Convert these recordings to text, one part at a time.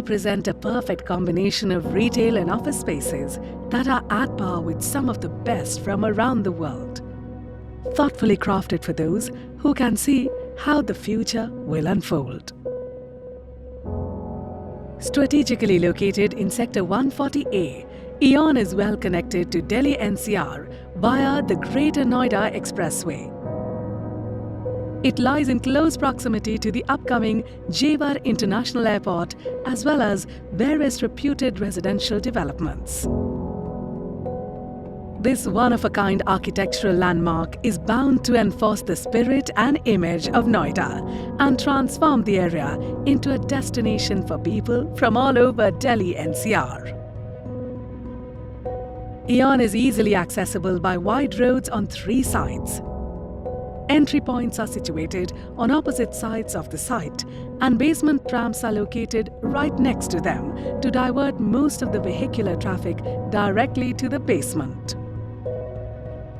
we present a perfect combination of retail and office spaces that are at par with some of the best from around the world. Thoughtfully crafted for those who can see how the future will unfold. Strategically located in Sector 140A, Aeon is well connected to Delhi NCR via the Greater Noida Expressway. It lies in close proximity to the upcoming Jewar International Airport as well as various reputed residential developments. This one-of-a-kind architectural landmark is bound to enforce the spirit and image of Noida and transform the area into a destination for people from all over Delhi NCR. Aeon is easily accessible by wide roads on 3 sides. Entry points are situated on opposite sides of the site, and basement trams are located right next to them to divert most of the vehicular traffic directly to the basement.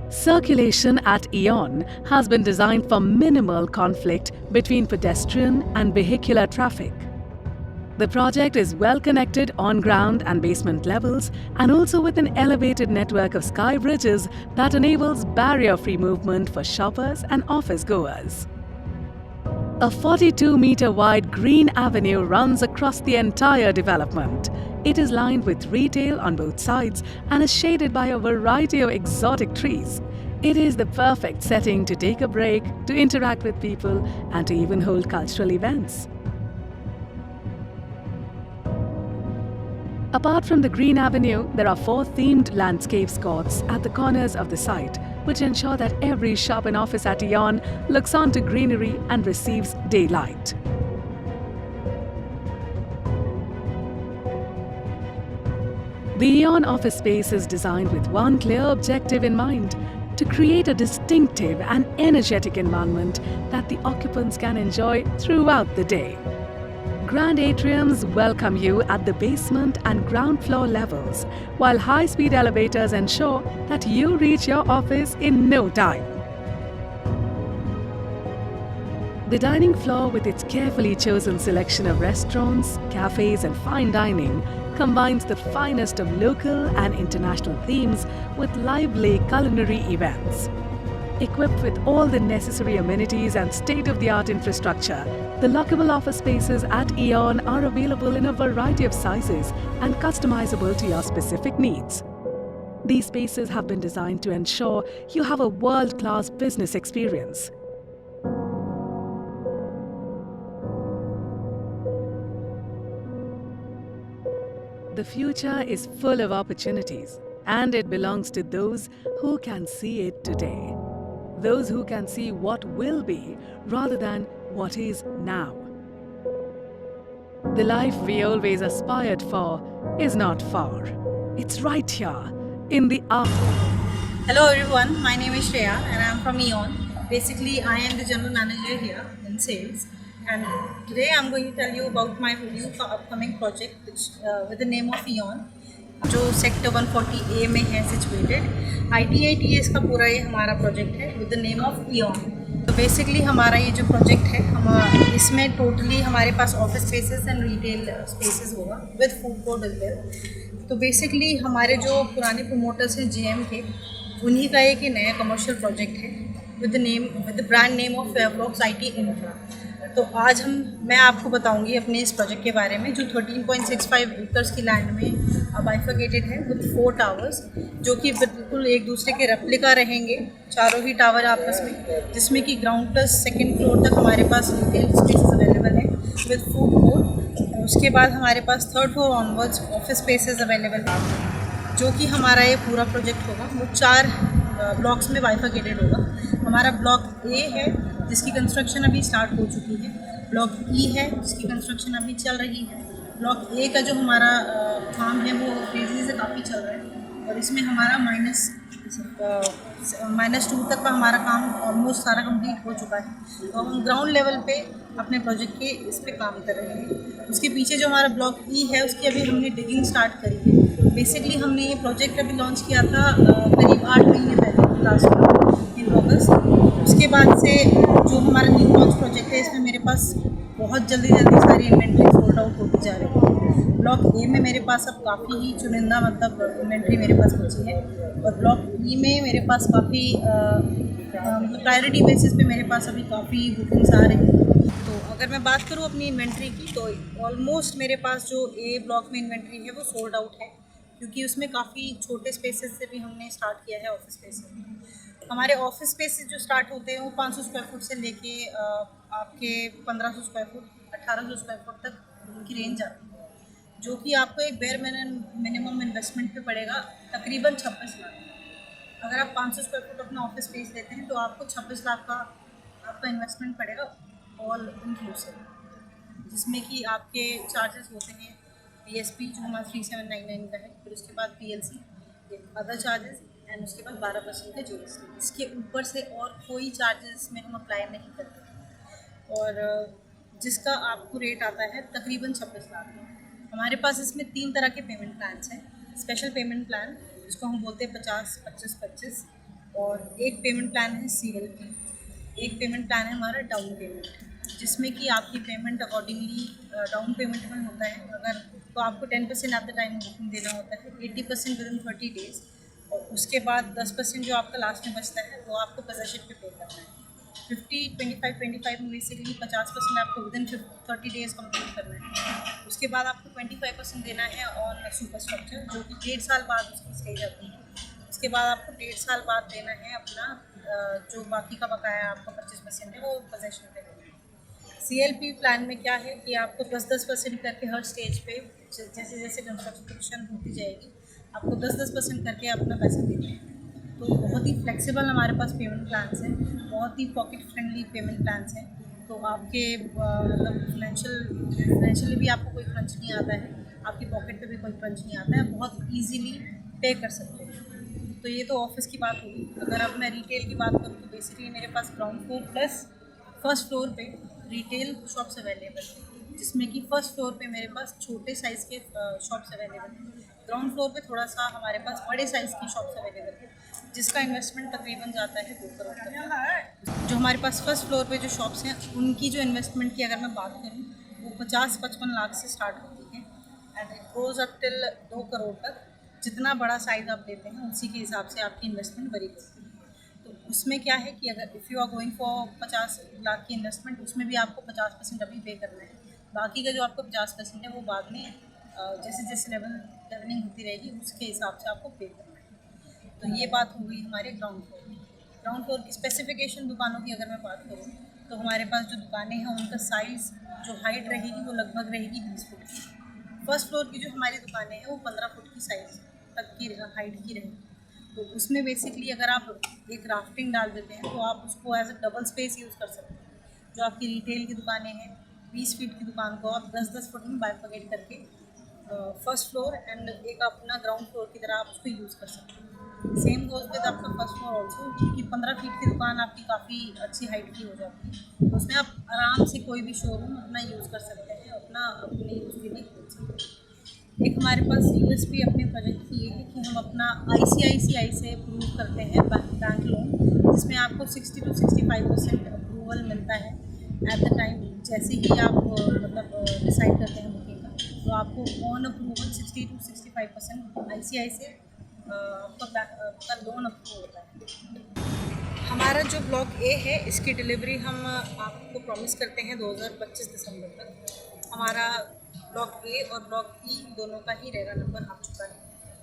Circulation at Aeon has been designed for minimal conflict between pedestrian and vehicular traffic. The project is well connected on ground and basement levels and also with an elevated network of sky bridges that enables barrier-free movement for shoppers and office goers. A 42-meter wide green avenue runs across the entire development. It is lined with retail on both sides and is shaded by a variety of exotic trees. It is the perfect setting to take a break, to interact with people, and to even hold cultural events. Apart from the green avenue, there are 4 themed landscapes courts at the corners of the site, which ensure that every shop and office at Aeon looks onto greenery and receives daylight. The Aeon office space is designed with one clear objective in mind: to create a distinctive and energetic environment that the occupants can enjoy throughout the day. Grand atriums welcome you at the basement and ground floor levels, while high-speed elevators ensure that you reach your office in no time. The dining floor, with its carefully chosen selection of restaurants, cafes and fine dining, combines the finest of local and international themes with lively culinary events. Equipped with all the necessary amenities and state-of-the-art infrastructure, the lockable office spaces at Aeon are available in a variety of sizes and customizable to your specific needs. These spaces have been designed to ensure you have a world-class business experience. The future is full of opportunities, and it belongs to those who can see it today. Those who can see what will be rather than what is now. The life we always aspired for is not far. It's right here in the after. Hello everyone, my name is Shreya and I am from Aeon. Basically, I am the general manager here in sales, and today I am going to tell you about my new upcoming project with the name of Aeon, जो sector 140A में है situated. ITITS का पूरा ये हमारा project है with the name of Aeon. तो basically हमारा ये जो प्रोजेक्ट है, इसमें टोटली हमारे पास office spaces and retail spaces होगा with food court as well. तो बेसिकली हमारे जो पुराने प्रमोटर्स हैं GM के, उन्हीं का एक नया कमर्शियल प्रोजेक्ट है with the brand name of Firefox IT infra. तो आज मैं आपको बताऊंगी अपने इस प्रोजेक्ट के बारे में, जो 13.65 एकर्स की लैंड में बाइफर्केटेड है विद 4 टावर्स, जो कि बिल्कुल एक दूसरे के रेप्लिका रहेंगे, चारों ही टावर आपस में, जिसमें कि ग्राउंड प्लस 2nd फ्लोर तक हमारे पास रिटेल स्पेस अवेलेबल है विद फूड कोर्ट. उसके बाद हमारे पास 3rd floor onwards office spaces available है. जो कि हमारा ये पूरा प्रोजेक्ट होगा वो 4 ब्लॉक्स में बाइफर्केटेड होगा. हमारा ब्लॉक A है जिसकी कंस्ट्रक्शन अभी स्टार्ट हो चुकी है. ब्लॉक E है जिसकी कंस्ट्रक्शन अभी चल रही है. ब्लॉक A का जो हमारा काम है वो तेज़ी से काफ़ी चल रहा है, और इसमें हमारा -2 तक का हमारा काम ऑलमोस्ट सारा कंप्लीट हो चुका है. तो हम ग्राउंड लेवल पे अपने प्रोजेक्ट के इस पे काम कर रहे हैं. उसके पीछे जो हमारा ब्लॉक E है उसकी अभी हमने डिगिंग स्टार्ट करी है. बेसिकली हमने ये प्रोजेक्ट अभी लॉन्च किया था करीब 8 महीने पहले, लास्ट इन अगस्त. उसके बाद से जो हमारा न्यू लॉन्च प्रोजेक्ट है, इसमें मेरे पास बहुत जल्दी सारी इन्वेंट्री सोल्ड आउट होती जा रही है. ब्लॉक ए में मेरे पास अब काफ़ी ही चुनिंदा मतलब इन्वेंट्री मेरे पास बची है, और ब्लॉक ई में मेरे पास काफ़ी मतलब प्रायोरिटी बेसिस पे मेरे पास अभी काफ़ी बुकिंग्स आ रही हैं। तो अगर मैं बात करूँ अपनी इन्वेंट्री की, तो ऑलमोस्ट मेरे पास जो ए ब्लॉक में इन्वेंट्री है वो सोल्ड आउट है, क्योंकि उसमें काफ़ी छोटे स्पेसेस से भी हमने स्टार्ट किया है ऑफिस स्पेसेस। हमारे ऑफिस स्पेसेस जो स्टार्ट होते हैं वो 500 स्क्वायर फुट से लेके आपके 1500 स्क्वायर फुट 1800 स्क्वायर फुट तक उनकी रेंज आती है, जो कि आपको एक बेयर मिनिमम इन्वेस्टमेंट पे पड़ेगा तकरीबन 26 लाख। अगर आप 500 स्क्वायर फुट अपना ऑफिस स्पेस लेते हैं तो आपको 26 लाख का आपका इन्वेस्टमेंट पड़ेगा ऑल इंक्लूसिव, जिसमें कि आपके चार्जेस होते हैं पीएसपी जो हमारा 3799 का है, फिर उसके बाद पीएलसी, अदर चार्जेस, एंड उसके बाद 12% का जीएसटी। इसके ऊपर से और कोई चार्जेस में हम अप्लाई नहीं करते, और जिसका आपको रेट आता है तकरीबन 26 लाख। हमारे पास इसमें 3 तरह के पेमेंट प्लान्स हैं। स्पेशल पेमेंट प्लान जिसको हम बोलते हैं 50-25-25, और एक पेमेंट प्लान है CLP, एक पेमेंट प्लान है हमारा डाउन पेमेंट, जिसमें कि आपकी पेमेंट अकॉर्डिंगली डाउन पेमेंट में होता है अगर, तो आपको 10% एट द टाइम बुकिंग देना होता है, 80% विद इन 30 डेज, और उसके बाद 10% जो आपका लास्ट में बचता है वो आपको पोजेशन पे पे करना है। 50-25-25 में बेसिकली 50% आपको विद इन 30 डेज कंप्लीट करना है। उसके बाद आपको 25% देना है ऑन सुपर स्ट्रक्चर, जो कि 1.5 साल बाद उसकी स्टेज आती है। उसके बाद आपको 1.5 साल बाद देना है अपना जो बाकी का बकाया आपका 25% है वो पोजेशन पे देना है। CLP प्लान में क्या है कि आपको 10-10% करके हर स्टेज पे जैसे जैसे कंस्ट्रक्शन होती जाएगी आपको 10-10% करके अपना पैसा देना है। तो बहुत ही फ्लेक्सिबल हमारे पास पेमेंट प्लान्स हैं, बहुत ही पॉकेट फ्रेंडली पेमेंट प्लान्स हैं। तो आपके मतलब फाइनेंशियली भी आपको कोई क्रंच नहीं आता है, आपकी पॉकेट पे भी कोई क्रंच नहीं आता है, बहुत इजीली पे कर सकते हैं। तो ये तो ऑफिस की बात होगी। अगर अब मैं रिटेल की बात करूँ तो बेसिकली मेरे पास ground floor plus first floor पे रिटेल शॉप्स अवेलेबल हैं, जिसमें कि फर्स्ट फ्लोर पे मेरे पास छोटे साइज़ के शॉप्स अवेलेबल हैं। ग्राउंड फ्लोर पे थोड़ा सा हमारे पास बड़े साइज़ की शॉप्स अवेलेबल है, जिसका इन्वेस्टमेंट तकरीबन जाता है 2 करोड़ तक। जो हमारे पास फर्स्ट फ्लोर पे जो शॉप्स हैं उनकी जो इन्वेस्टमेंट की अगर मैं बात करूँ वो 50-55 लाख से स्टार्ट होती है, and it goes up till 2 crore तक। जितना बड़ा साइज़ आप लेते हैं उसी के हिसाब से आपकी इन्वेस्टमेंट बड़ी होती है। तो उसमें क्या है कि अगर if you are going for 50 lakh की इन्वेस्टमेंट, उसमें भी आपको 50% अभी पे करना है। बाकी का जो आपको 50% है वो बाद में जैसे जैसे लेवलिंग होती रहेगी उसके हिसाब से आपको पे करना है। तो ये बात हो गई हमारे ग्राउंड फ्लोर की। ग्राउंड फ्लोर की स्पेसिफिकेशन दुकानों की अगर मैं बात करूँ तो हमारे पास जो दुकानें हैं उनका साइज़ जो हाइट रहेगी वो लगभग रहेगी 20 फुट की। फर्स्ट फ्लोर की जो हमारी दुकानें हैं वो 15 फुट की साइज़ तक की हाइट की रहेगी। तो उसमें बेसिकली अगर आप एक राफ्टिंग डाल देते हैं तो आप उसको as a double space use कर सकते हैं। जो आपकी रिटेल की दुकानें हैं 20 फीट की दुकान को आप 10-10 फुट में बाइफरकेट करके फर्स्ट फ्लोर एंड एक अपना ग्राउंड फ्लोर की तरह आप उसको यूज़ कर सकते हैं। सेम गोज़ विद आपका फर्स्ट फ्लोर ऑल्सो, क्योंकि 15 फीट की दुकान आपकी काफ़ी अच्छी हाइट की हो जाती है, तो उसमें आप आराम से कोई भी शोरूम अपना यूज़ कर सकते हैं, अपना अपने यूज़ के लिए खोल सकते हैं। एक हमारे पास USP अपने प्रोजेक्ट की ये है कि हम अपना ICICI से अप्रूव करते हैं बैंक लोन, जिसमें आपको 60-65% अप्रूवल मिलता है एट द टाइम। जैसे ही आप मतलब डिसाइड करते हैं बुकिंग का, तो आपको ऑन अप्रूवल 60-65% ICI से आपका लोन अप्रूव होता है। हमारा जो ब्लॉक ए है इसकी डिलीवरी हम आपको प्रॉमिस करते हैं 2025 दिसंबर तक। हमारा ब्लॉक ए और ब्लॉक ई दोनों का ही रेरा नंबर आ चुका है।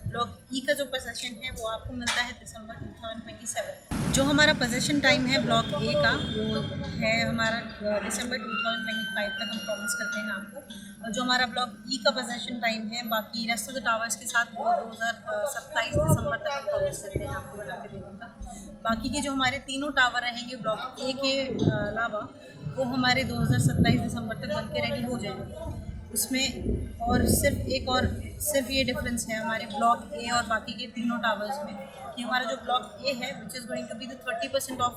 ब्लॉक ई का जो पोजेशन है वो आपको मिलता है दिसंबर 2027। जो हमारा पोजेशन टाइम है ब्लॉक ए का वो है हमारा दिसंबर 2025 तक हम प्रॉमिस करते हैं आपको। और जो हमारा ब्लॉक ई का पोजेशन टाइम है बाकी रेस्ट ऑफ द टावर्स के साथ वो 2027 दिसंबर तक हम प्रॉमिस करते हैं आपको बना के देने का। बाकी के जो हमारे तीनों टावर रहेंगे ब्लॉक ए के अलावा वो हमारे 2027 दिसंबर तक बन के रेडी हो जाएंगे। उसमें और सिर्फ ये डिफरेंस है हमारे ब्लॉक ए और बाकी के तीनों टावर्स में कि हमारा जो ब्लॉक ए है which is going to be the 30% of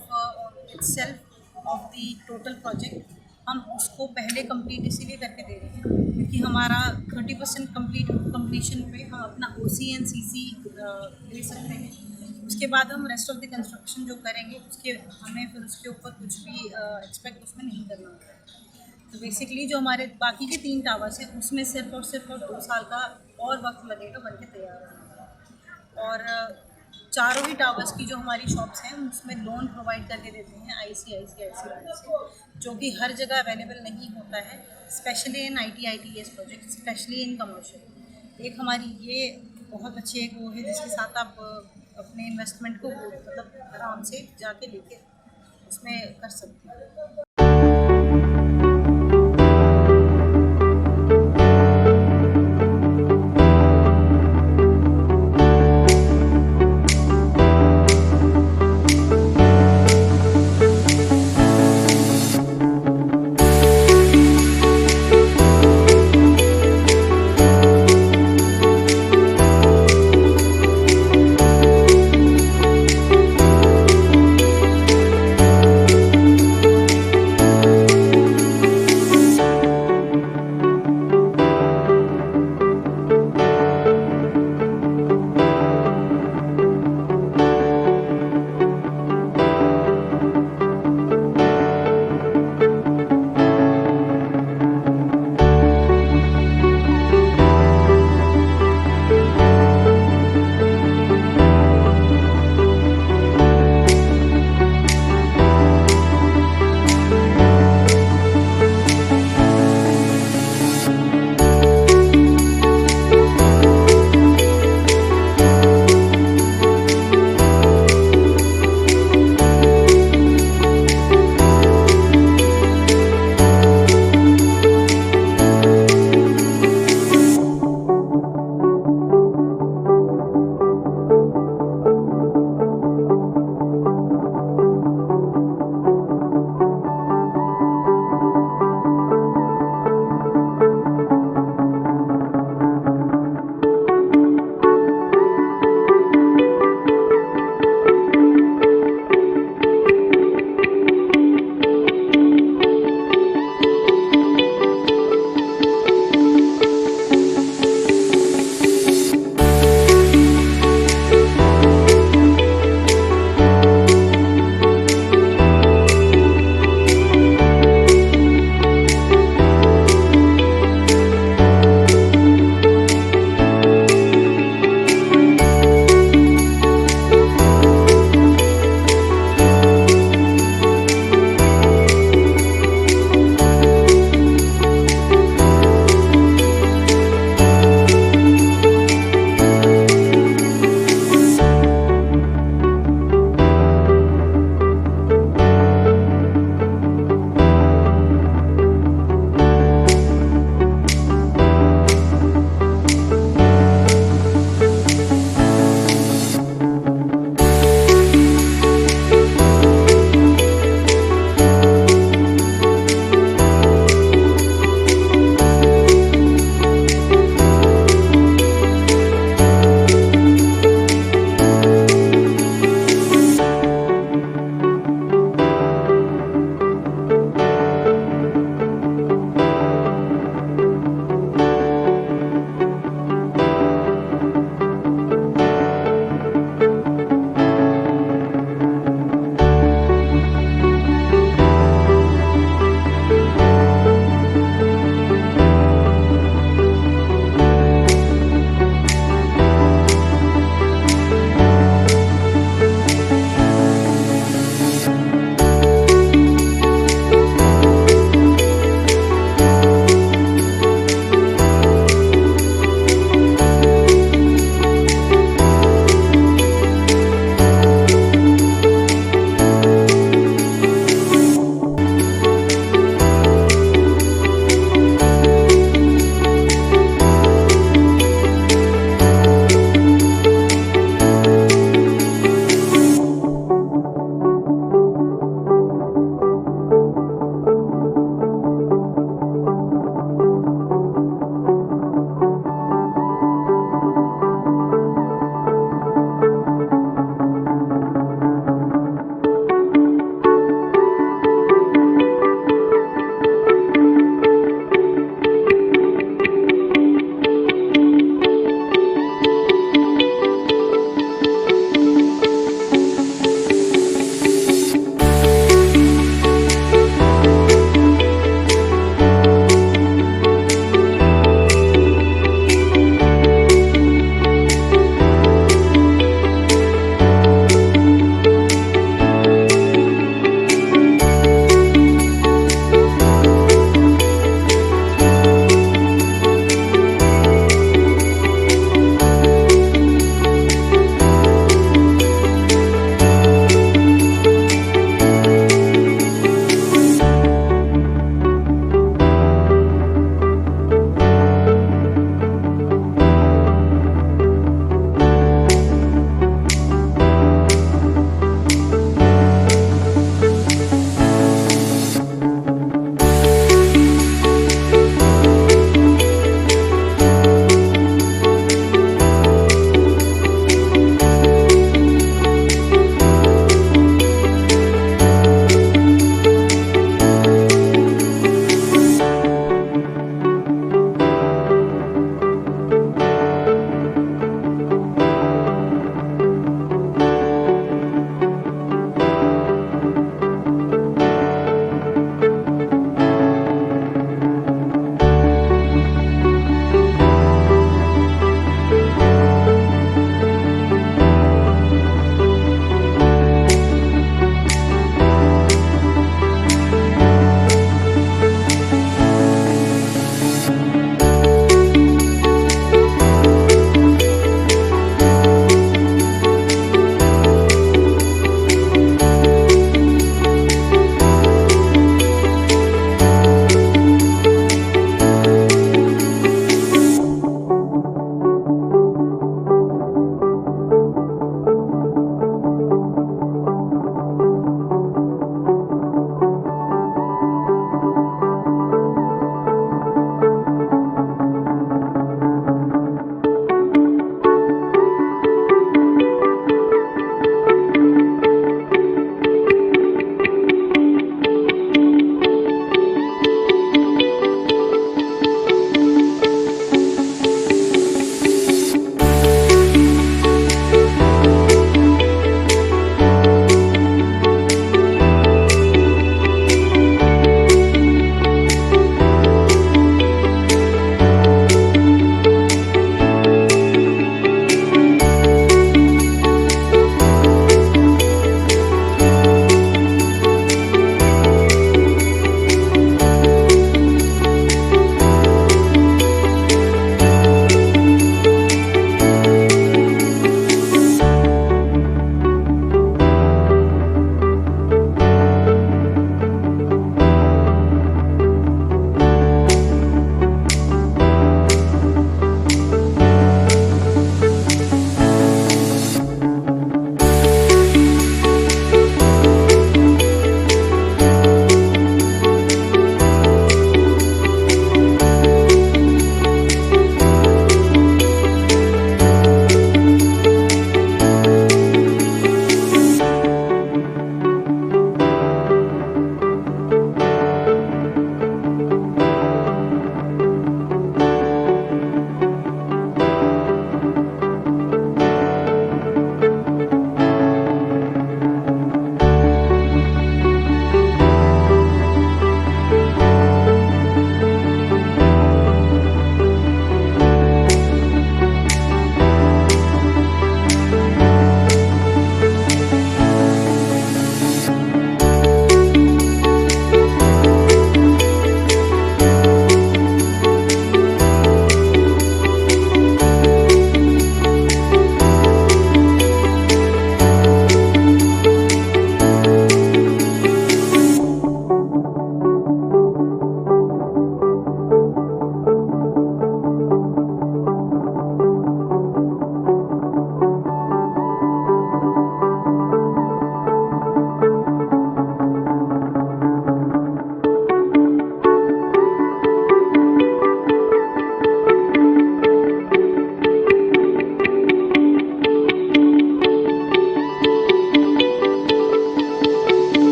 itself of the total project, हम उसको पहले कंप्लीट इसीलिए करके दे रहे हैं क्योंकि हमारा 30% कंप्लीशन पे हम अपना OC and CC ले सकते हैं। उसके बाद हम रेस्ट ऑफ द कंस्ट्रक्शन जो करेंगे उसके हमें फिर उसके ऊपर कुछ भी एक्सपेक्ट उसमें नहीं करना होता है। तो बेसिकली जो हमारे बाकी के 3 टावर्स हैं उसमें सिर्फ और 2 साल का और वक्त लगेगा बन के तैयार होने। और चारों ही टावर्स की जो हमारी शॉप्स हैं उसमें लोन प्रोवाइड करके देते हैं ICICI बैंक से, जो कि हर जगह अवेलेबल नहीं होता है, specially in ITITS project, specially in commercial. एक हमारी ये बहुत अच्छी एक वो है जिसके साथ आप अपने इन्वेस्टमेंट को मतलब आराम से जाके लेके उसमें कर सकते हैं।